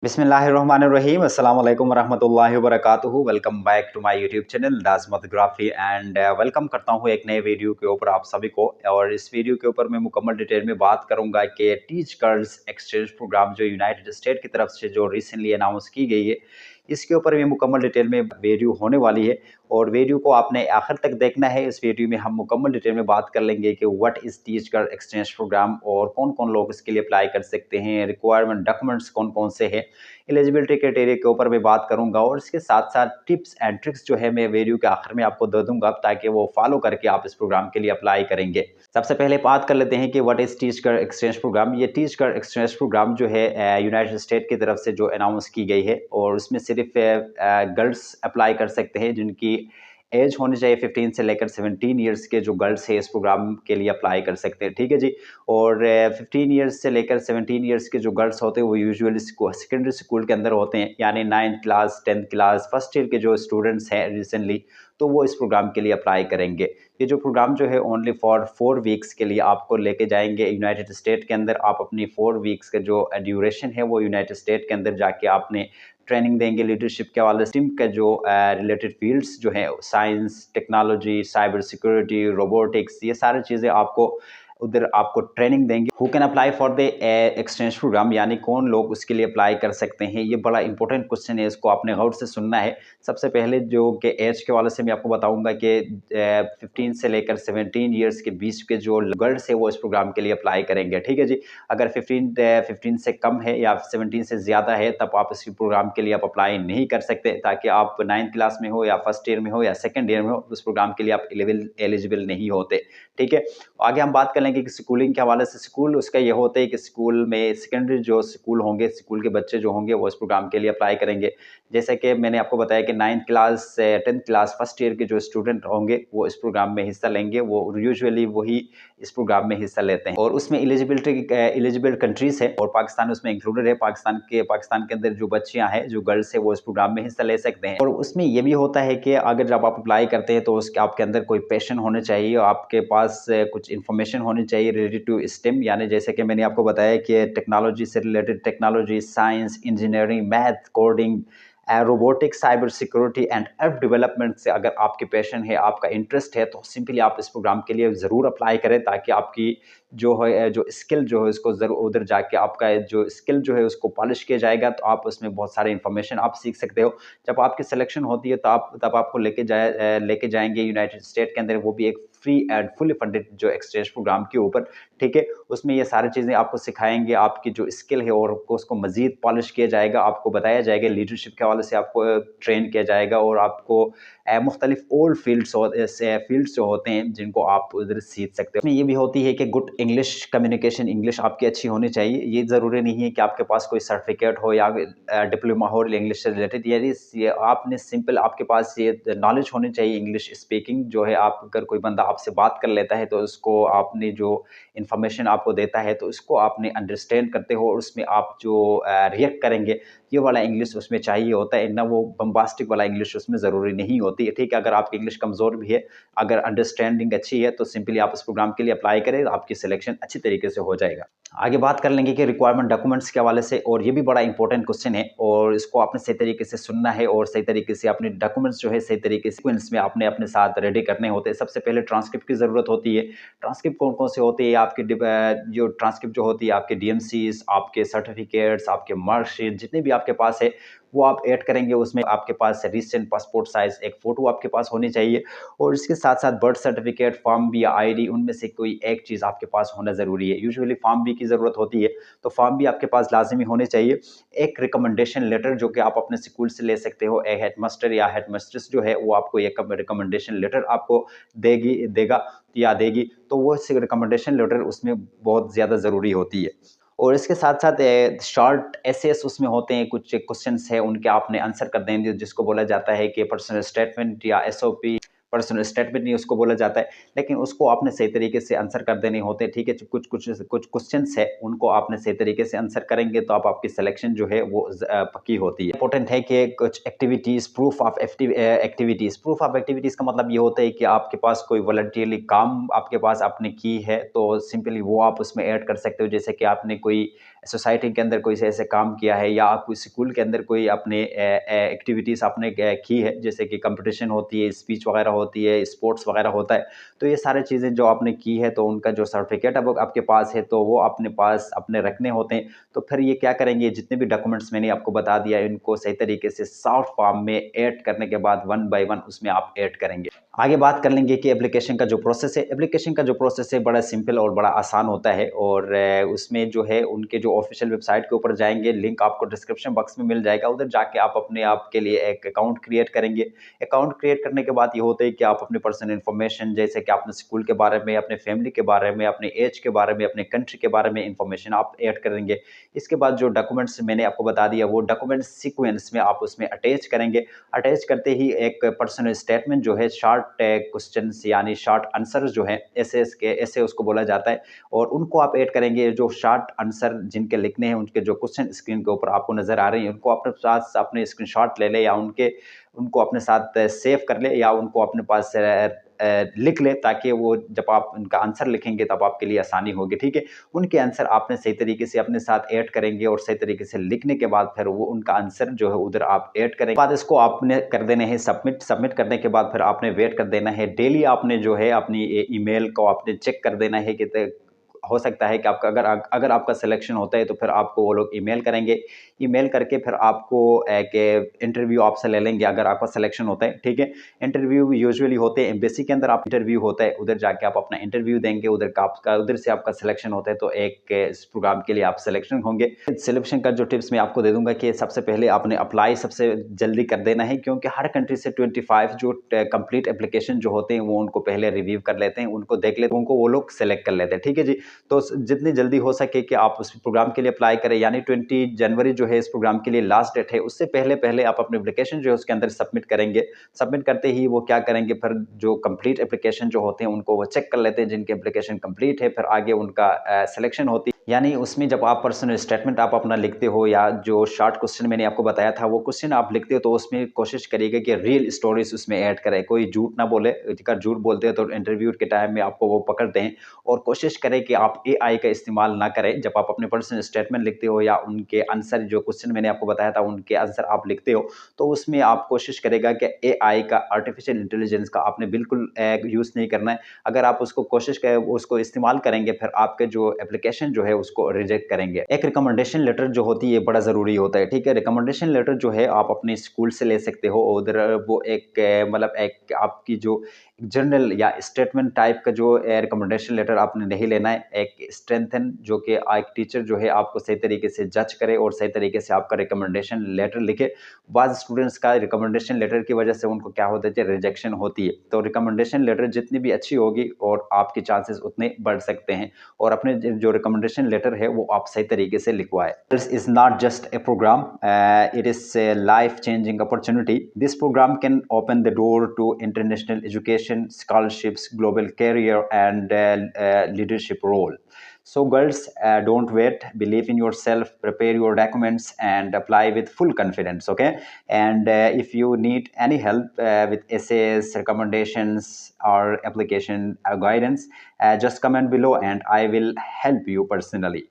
बिस्मिल्लाहिर्रहमानिर्रहीम अस्सलाम वालेकुम वरहमतुल्लाहि वबरकातुहू। Welcome back to my YouTube channel दासमतग्राफी एंड वेलकम करता हूँ एक नए वीडियो के ऊपर आप सभी को। और इस वीडियो के ऊपर मैं मुकम्मल डिटेल में बात करूंगा कि टीच गर्ल्स एक्सचेंज प्रोग्राम जो यूनाइटेड स्टेट की तरफ से जो रिसेंटली अनाउंस की गई है, इसके ऊपर भी मुकम्मल डिटेल में वीडियो होने वाली है। और वीडियो को आपने आखिर तक देखना है। इस वीडियो में हम मुकम्मल डिटेल में बात कर लेंगे कि what is teach girl exchange program और कौन कौन लोग इसके लिए अप्लाई कर सकते हैं, रिक्वायरमेंट डॉक्यूमेंट्स कौन कौन से हैं, एलिजिबिलिटी क्राइटेरिया के ऊपर मैं बात करूंगा। और इसके साथ साथ टिप्स एंड ट्रिक्स जो है मैं वीडियो के आखिर में आपको दे दूंगा, ताकि वो फॉलो करके आप इस प्रोग्राम के लिए अप्लाई करेंगे। सबसे पहले बात कर लेते हैं कि what is teach girl exchange program. ये टीच गर्ल एक्सचेंज प्रोग्राम जो है यूनाइटेड स्टेट की तरफ से जो अनाउंस की गई है, और उसमें सिर्फ गर्ल्स अप्लाई कर सकते हैं जिनकी एज होनी चाहिए 15 से लेकर 17 ईयर्स के। जो गर्ल्स है इस प्रोग्राम के लिए अप्लाई कर सकते हैं, ठीक है जी। और 15 ईयर्स से लेकर 17 ईयर्स के जो गर्ल्स होते हैं वो यूजुअली सेकेंडरी स्कूल के अंदर होते हैं, यानी 9th class 10th class first year के जो स्टूडेंट्स हैं रिसेंटली, तो वो इस प्रोग्राम के लिए अप्लाई करेंगे। ये जो प्रोग्राम जो है ओनली फॉर 4 वीक्स के लिए आपको लेके जाएंगे यूनाइटेड स्टेट के अंदर। आप अपनी 4 वीक्स का जो ड्यूरेशन है वो यूनाइटेड स्टेट के अंदर जाके आपने ट्रेनिंग देंगे लीडरशिप के हवाले से। टीम के जो रिलेटेड फील्ड्स जो हैं, science, technology, cyber security, robotics, ये सारी चीज़ें आपको उधर आपको ट्रेनिंग देंगे। Who can apply for the exchange program, यानी कौन लोग उसके लिए अप्लाई कर सकते हैं। ये बड़ा इंपॉर्टेंट क्वेश्चन है, इसको आपने गौर से सुनना है। सबसे पहले जो कि एज के वाले से मैं आपको बताऊंगा कि 15 से लेकर 17 ईयर्स के बीच के जो गर्ल्स है वो इस प्रोग्राम के लिए अप्लाई करेंगे, ठीक है जी। अगर 15 से कम है या 17 से ज़्यादा है तब आप इस प्रोग्राम के लिए आप अप्लाई नहीं कर सकते, ताकि आप 9th क्लास में हो या फर्स्ट ईयर में हो या सेकेंड ईयर में हो, उस प्रोग्राम के लिए आप एलिजिबल नहीं होते, ठीक है। आगे हम बात कर लेंगे कि स्कूलिंग के हवाले से। स्कूल उसका ये होता है कि स्कूल में सेकेंडरी जो स्कूल होंगे, स्कूल के बच्चे जो होंगे वो इस प्रोग्राम के लिए अप्लाई करेंगे। जैसे कि मैंने आपको बताया कि 9th क्लास से 10th क्लास फर्स्ट ईयर के जो स्टूडेंट होंगे वो इस प्रोग्राम में हिस्सा लेंगे। वो यूजुअली वही इस प्रोग्राम में हिस्सा लेते हैं। और उसमें एलिजिबल कंट्रीज है और पाकिस्तान उसमें इंक्लूडेड है। पाकिस्तान के अंदर जो बच्चियां हैं, जो गर्ल्स है, वो इस प्रोग्राम में हिस्सा ले सकते हैं। और उसमें ये भी होता है कि अगर जब आप अप्लाई करते हैं तो उसके आपके अंदर कोई पैशन होने चाहिए, आपके पास कुछ इन्फॉर्मेशन होनी चाहिए रिलेटेड टू स्टेम, यानी जैसे कि मैंने आपको बताया कि टेक्नोलॉजी से related, technology, science, engineering, math, coding, robotics, cyber security and app development से अगर आपके पैशन है, आपका इंटरेस्ट है, तो सिंपली आप इस प्रोग्राम के लिए ज़रूर अप्लाई करें, ताकि आपकी जो है जो स्किल जो है उसको ज़रूर उधर जाके आपका जो स्किल जो है उसको पॉलिश किया जाएगा, तो आप उसमें बहुत सारे इन्फॉर्मेशन आप सीख सकते हो। जब आपकी सिलेक्शन होती है तो आप तब आपको लेके जाएंगे यूनाइटेड स्टेट के अंदर, वो भी एक फ्री एंड फुली फंडेड जो एक्सचेंज प्रोग्राम के ऊपर, ठीक है। उसमें ये सारी चीज़ें आपको सिखाएंगे, आपकी जो स्किल है और उसको मज़ीद पॉलिश किया जाएगा, आपको बताया जाएगा, लीडरशिप के हवाले से आपको ट्रेन किया जाएगा। और आपको मुख्तलिफ ओल्ड फील्ड्स जो होते हैं जिनको आप उधर सीख सकते हो। इसमें ये भी होती है कि गुड इंग्लिश कम्युनिकेशन, इंग्लिश आपकी अच्छी होनी चाहिए। ये ज़रूरी नहीं है कि आपके पास कोई सर्टिफिकेट हो या डिप्लोमा हो इंग्लिश से रिलेटेड, यानी ये आपने सिंपल आपके पास ये नॉलेज होनी चाहिए इंग्लिश स्पीकिंग जो है। आप अगर कोई बंदा आपसे बात कर लेता है तो उसको आपने जो इन्फॉर्मेशन आपको देता है तो उसको आपने अंडरस्टैंड करते हो, और उसमें आप जो रिएक्ट करेंगे, ये वाला इंग्लिश उसमें चाहिए होता है ना। वो बम्बास्टिक वाला इंग्लिश उसमें ज़रूरी नहीं होती है, ठीक है। अगर आपकी इंग्लिश कमज़ोर भी है, अगर अंडरस्टैंडिंग अच्छी है, तो सिंपली आप इस प्रोग्राम के लिए अप्लाई करें, आपकी सिलेक्शन अच्छी तरीके से हो जाएगा। आगे बात कर लेंगे कि रिक्वायरमेंट डॉक्यूमेंट्स के हवाले से, और ये भी बड़ा इंपॉर्टेंट क्वेश्चन है, और इसको आपने सही तरीके से सुनना है और सही तरीके से अपने डॉक्यूमेंट्स जो है सही तरीके से सीक्वेंस में आपने अपने साथ रेडी करने होते हैं। सबसे पहले ट्रांसक्रिप्ट की ज़रूरत होती है। ट्रांसक्रिप्ट कौन कौन से होते हैं आपकी जो ट्रांसक्रिप्ट जो होती है, आपके डीएमसीज, आपके सर्टिफिकेट्स, आपके मार्कशीट, जितने भी आपके पास है वो आप ऐड करेंगे। उसमें आपके पास रिसेंट पासपोर्ट साइज एक फ़ोटो आपके पास होनी चाहिए, और इसके साथ साथ बर्थ सर्टिफिकेट, फॉर्म बी या आईडी, उनमें से कोई एक चीज़ आपके पास होना ज़रूरी है। यूजुअली फॉर्म बी की ज़रूरत होती है, तो फॉर्म बी आपके पास लाजमी होने चाहिए। एक रिकमेंडेशन लेटर जो कि आप अपने स्कूल से ले सकते हो, एक हेडमास्टर या हेडमिस्ट्रेस जो है वो आपको एक रिकमेंडेशन लेटर आपको देगा या देगी, तो वो रिकमेंडेशन लेटर उसमें बहुत ज़्यादा ज़रूरी होती है। और इसके साथ-साथ शॉर्ट एसेस उसमें होते हैं, कुछ क्वेश्चन्स हैं उनके आपने आंसर कर देंगे, जिसको बोला जाता है कि पर्सनल स्टेटमेंट या एसओपी। पर्सनल स्टेटमेंट नहीं उसको बोला जाता है, लेकिन उसको आपने सही तरीके से आंसर कर देने होते हैं, ठीक है। कुछ क्वेश्चंस है उनको आपने सही तरीके से आंसर करेंगे तो आप आपकी सिलेक्शन जो है वो पक्की होती है। इंपॉर्टेंट है कि कुछ एक्टिविटीज़, प्रूफ ऑफ एक्टिविटीज़ का मतलब ये होता है कि आपके पास कोई वॉलंटियरली काम आपके पास आपने की है, तो सिंपली वो आप उसमें ऐड कर सकते हो। जैसे कि आपने कोई सोसाइटी के अंदर कोई से ऐसे काम किया है या कोई स्कूल के अंदर कोई अपने एक्टिविटीज़ आपने की है, जैसे कि कंपटीशन होती है, स्पीच वगैरह होती है, स्पोर्ट्स वगैरह होता है, तो ये सारी चीज़ें जो आपने की है तो उनका जो सर्टिफिकेट अब आपके पास है तो वो अपने पास अपने रखने होते हैं। तो फिर ये क्या करेंगे, जितने भी डॉक्यूमेंट्स मैंने आपको बता दिया इनको सही तरीके से शॉर्ट फॉर्म में ऐड करने के बाद वन बाय वन उसमें आप ऐड करेंगे। आगे बात कर लेंगे कि एप्लीकेशन का जो प्रोसेस है, एप्लीकेशन का जो प्रोसेस है बड़ा सिंपल और बड़ा आसान होता है और उसमें जो है उनके जो ऑफिशियल वेबसाइट के ऊपर जाएँगे, लिंक आपको डिस्क्रिप्शन बॉक्स में मिल जाएगा, उधर जाके आप अपने आप के लिए एक अकाउंट क्रिएट करेंगे। अकाउंट क्रिएट करने के बाद ये होता है कि आप अपनी पर्सनल इन्फॉर्मेशन जैसे कि अपने स्कूल के बारे में, अपने फैमिली के बारे में, अपने एज के बारे में, अपने कंट्री के बारे में इन्फॉर्मेशन आप ऐड करेंगे। इसके बाद जो डॉक्यूमेंट्स मैंने आपको बता दिया वो डॉक्यूमेंट सीक्वेंस में आप उसमें अटैच करेंगे। अटैच करते ही एक पर्सनल स्टेटमेंट जो है शॉर्ट क्वेश्चंस यानी शॉर्ट आंसर जो है ऐसे उसको बोला जाता है और उनको आप ऐड करेंगे। जो शॉर्ट आंसर जिनके लिखने हैं उनके जो क्वेश्चन स्क्रीन के ऊपर आपको नजर आ रही है उनको अपने पास अपने स्क्रीनशॉट ले ले या उनको अपने साथ सेव कर ले या उनको अपने पास लिख ले, ताकि वो जब आप उनका आंसर लिखेंगे तब आपके लिए आसानी होगी। ठीक है, उनके आंसर आपने सही तरीके से अपने साथ ऐड करेंगे और सही तरीके से लिखने के बाद फिर वो उनका आंसर जो है उधर आप ऐड करेंगे। बाद इसको आपने कर देना है सबमिट। सबमिट करने के बाद फिर आपने वेट कर देना है। डेली आपने जो है अपनी ईमेल को आपने चेक कर देना है कि हो सकता है कि आपका अगर आपका सिलेक्शन होता है तो फिर आपको वो लोग ईमेल करेंगे। ईमेल करके फिर आपको एक इंटरव्यू आपसे ले लेंगे अगर आपका सिलेक्शन होता है। ठीक है, इंटरव्यू यूजुअली होते हैं एम्बेसी के अंदर, आप इंटरव्यू होता है उधर जाके आप अपना इंटरव्यू देंगे, उधर से आपका सिलेक्शन होता है तो एक इस प्रोग्राम के लिए आप सिलेक्शन होंगे। सिलेक्शन का जो टिप्स मैं आपको दे दूंगा कि सबसे पहले आपने अप्लाई सबसे जल्दी कर देना है, क्योंकि हर कंट्री से 25 जो कंप्लीट एप्लीकेशन जो होते हैं वो उनको पहले रिव्यू कर लेते हैं, उनको देख लेते हैं, उनको वो लोग सेलेक्ट कर लेते हैं। ठीक है जी, तो जितनी जल्दी हो सके कि आप उस प्रोग्राम के लिए अप्लाई करें, यानी 20 जनवरी जो है इस प्रोग्राम के लिए लास्ट डेट है, उससे पहले पहले आप अपनी एप्लीकेशन जो है उसके अंदर सबमिट करेंगे। सबमिट करते ही वो क्या करेंगे, फिर जो कंप्लीट एप्लीकेशन जो होते हैं उनको वो चेक कर लेते हैं, जिनके एप्लीकेशन कंप्लीट है फिर आगे उनका सिलेक्शन होती है। यानी उसमें जब आप पर्सनल स्टेटमेंट आप अपना लिखते हो या जो शॉर्ट क्वेश्चन मैंने आपको बताया था वो क्वेश्चन आप लिखते हो तो उसमें कोशिश करिएगा कि रियल स्टोरीज उसमें ऐड करें, कोई झूठ ना बोले। अगर झूठ बोलते हैं तो इंटरव्यू के टाइम में आपको वो पकड़ते हैं। और कोशिश करें कि आप एआई का इस्तेमाल ना करें जब आप अपने पर्सनल स्टेटमेंट लिखते हो या उनके आंसर जो क्वेश्चन मैंने आपको बताया था उनके आंसर आप लिखते हो, तो उसमें आप कोशिश करेगा कि एआई का आर्टिफिशियल इंटेलिजेंस का आपने बिल्कुल यूज़ नहीं करना है। अगर आप उसको कोशिश करें उसको इस्तेमाल करेंगे फिर आपके जो एप्लीकेशन जो है उसको रिजेक्ट करेंगे। एक रिकमेंडेशन लेटर जो होती है बड़ा ज़रूरी होता है। ठीक है, रिकमेंडेशन लेटर जो है आप अपने स्कूल से ले सकते हो। उधर वो एक मतलब एक आपकी जो जर्नल या स्टेटमेंट टाइप का जो रिकमेंडेशन लेटर आपने नहीं लेना है। एक स्ट्रेंथन जो कि एक टीचर जो है आपको सही तरीके से जज करे और सही तरीके से आपका रिकमेंडेशन लेटर लिखे। बाद स्टूडेंट्स का रिकमेंडेशन लेटर की वजह से उनको क्या होता है, रिजेक्शन होती है। तो रिकमेंडेशन लेटर जितनी भी अच्छी होगी और आपके चांसेस उतने बढ़ सकते हैं और अपने जो रिकमेंडेशन लेटर है वो आप सही तरीके से लिखवाए। This is not just a program, it is a life changing opportunity. This program can open the door to international education, scholarships, global career, and leadership role. So, girls, don't wait. Believe in yourself. Prepare your documents and apply with full confidence. Okay. And if you need any help with essays, recommendations, or application guidance, just comment below, and I will help you personally.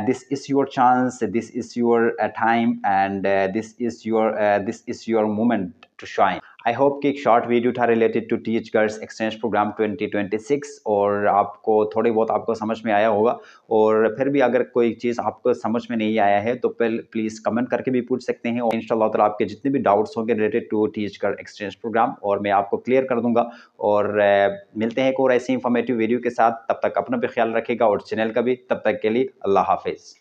This is your chance. This is your time, and this is your moment to shine. I hope कि एक short video था related to teach girls exchange program 2026 और आपको थोड़ी बहुत आपको समझ में आया होगा। और फिर भी अगर कोई चीज़ आपको समझ में नहीं आया है तो प्लीज़ कमेंट करके भी पूछ सकते हैं और इंशाल्लाह ताला आपके जितने भी डाउट्स होंगे related to teach girl exchange program और मैं आपको क्लियर कर दूंगा। और मिलते हैं एक और ऐसी इंफॉर्मेटिव वीडियो के साथ। तब तक अपना भी ख्याल रखिएगा और चैनल का भी। तब तक के लिए अल्लाह हाफिज़।